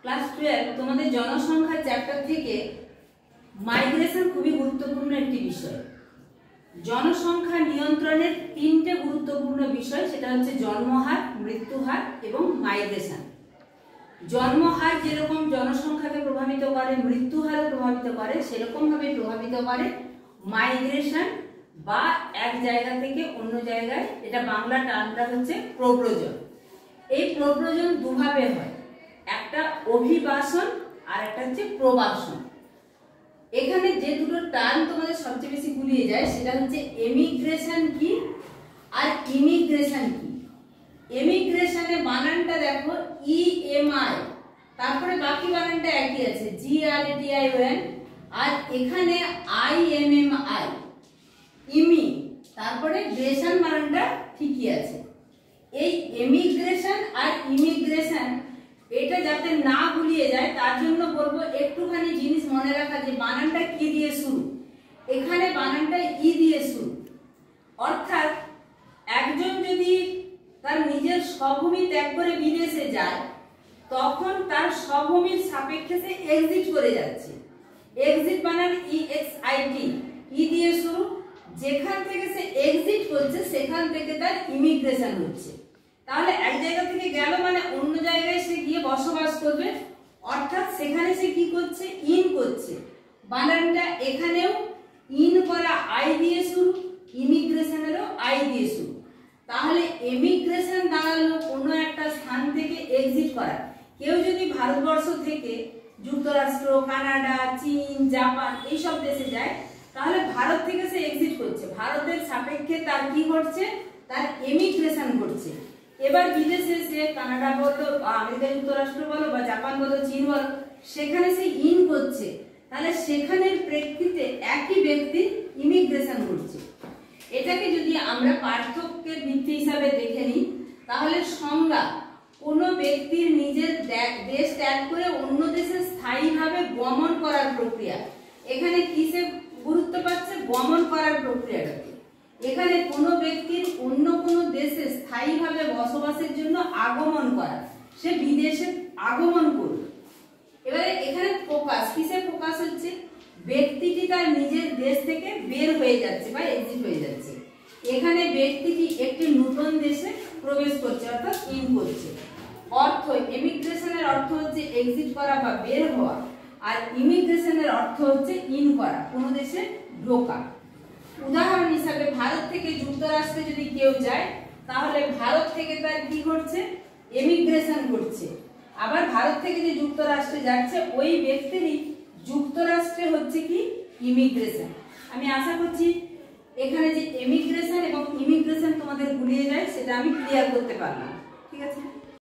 Class 12 তোমাদের জনসংখ্যা chapter থেকে মাইগ্রেশন খুবই গুরুত্বপূর্ণ একটি বিষয়। জনসংখ্যা নিয়ন্ত্রণের তিনটে গুরুত্বপূর্ণ বিষয়, সেটা হচ্ছে জন্মহার, মৃত্যুহার এবং মাইগ্রেশন। জন্মহার যেরকম জনসংখ্যাকে প্রভাবিত করে, মৃত্যুহারও প্রভাবিত করে, সেরকম ভাবে প্রভাবিত করে মাইগ্রেশন বা এক জায়গা থেকে অন্য জায়গায়, এটা বাংলা টার্মটা হচ্ছে প্রব্রজন। এই প্রব্রজন দুভাবে হয়, একটা অভিবাসন আর একটা হচ্ছে প্রবাসন। এখানে যে দুটো টার্ম তোমাদের সবচেয়ে বেশি গুলিয়ে যায় সেটা হচ্ছে এমিগ্রেশন কি আর ইমিগ্রেশন কি। এমিগ্রেশনে বানানটা দেখো EMI, তারপরে বাকি বানানটা একই আছে GRATION, আর এখানে IMMI ইমি, তারপরে গ্রেশন বানানটা ঠিকই আছে। এই এমিগ্রেশন আর ইমিগ্রেশন এটা যাতে না গুলিয়ে যায় তার জন্য বলবো একটুখানি জিনিস মনে রাখা যে বানানটা কি দিয়ে শুরু। এখানে বানানটা ই দিয়ে শুরু, অর্থাৎ একজন যদি তার নিজের স্বভূমি ত্যাগ করে বিদেশে যায় তখন তার স্বভূমির সাপেক্ষে সে এক্সিট করে যাচ্ছে। এক্সিট বানান EXIT, ই দিয়ে শুরু। যেখান থেকে সে এক্সিট করছে সেখান থেকে তার ইমিগ্রেশন হচ্ছে। তাহলে এক জায়গা থেকে গেল মানে অন্য জায়গায় সে গিয়ে বসবাস করবে, অর্থাৎ সেখানে সে কি করছে, ইন করছে। বানানটা এখানেও ইন করা আই দিয়ে শুরু, ইমিগ্রেশনেরও আই দিয়ে শুরু। তাহলে এমিগ্রেশন দাঁড়ালো কোনো একটা স্থান থেকে এক্সিট করা। কেউ যদি ভারতবর্ষ থেকে যুক্তরাষ্ট্র, কানাডা, চীন, জাপান এইসব দেশে যায় তাহলে ভারত থেকে সে এক্সিট করছে, ভারতের সাপেক্ষে তার কি ঘটছে, তার এমিগ্রেশন ঘটছে। এবার বিদেশে সে কানাডা বলো, আমেরিকা যুক্তরাষ্ট্র বলো বা জাপান বলো, চীন বলো, সেখানে সে ইন করছে। তাহলে সেখানের প্রেক্ষিতে একই ব্যক্তির ইমিগ্রেশন ঘটছে। এটাকে যদি আমরা পার্থক্যের ভিত্তি হিসাবে দেখে নিই তাহলে সংজ্ঞা কোনো ব্যক্তির নিজের দেশ ত্যাগ করে অন্য দেশে স্থায়ীভাবে গমন করার প্রক্রিয়া। এখানে কিসে গুরুত্ব পাচ্ছে, গমন করার প্রক্রিয়াটাকে। এখানে কোনো ব্যক্তির অন্য কোনো দেশে স্থায়ীভাবে বসবাসের জন্য আগমন করা, সে বিদেশে আগমন করবে। এবারে এখানে ফোকাস কিসে ফোকাস হচ্ছে, ব্যক্তিটি তার নিজের দেশ থেকে বের হয়ে যাচ্ছে বা এক্সিট হয়ে যাচ্ছে। এখানে ব্যক্তিটি একটি নতুন দেশে প্রবেশ করছে অর্থাৎ ইন করছে। অর্থ এমিগ্রেশনের অর্থ হচ্ছে এক্সিট করা বা বের হওয়া, আর ইমিগ্রেশনের অর্থ হচ্ছে ইন করা, কোনো দেশে ঢোকা। উদাহরণ হিসাবে ভারত থেকে যুক্তরাষ্ট্রে যদি কেউ যায় তাহলে ভারত থেকে তার কি ঘটছে, এমিগ্রেশন ঘটছে। আবার ভারত থেকে যে যুক্তরাষ্ট্রে যাচ্ছে ওই ব্যক্তিরই যুক্তরাষ্ট্রে হচ্ছে কি, ইমিগ্রেশন। আমি আশা করছি এখানে যে এমিগ্রেশন এবং ইমিগ্রেশন তোমাদের গুলিয়ে যায় সেটা আমি ক্লিয়ার করতে পারলাম। ঠিক আছে।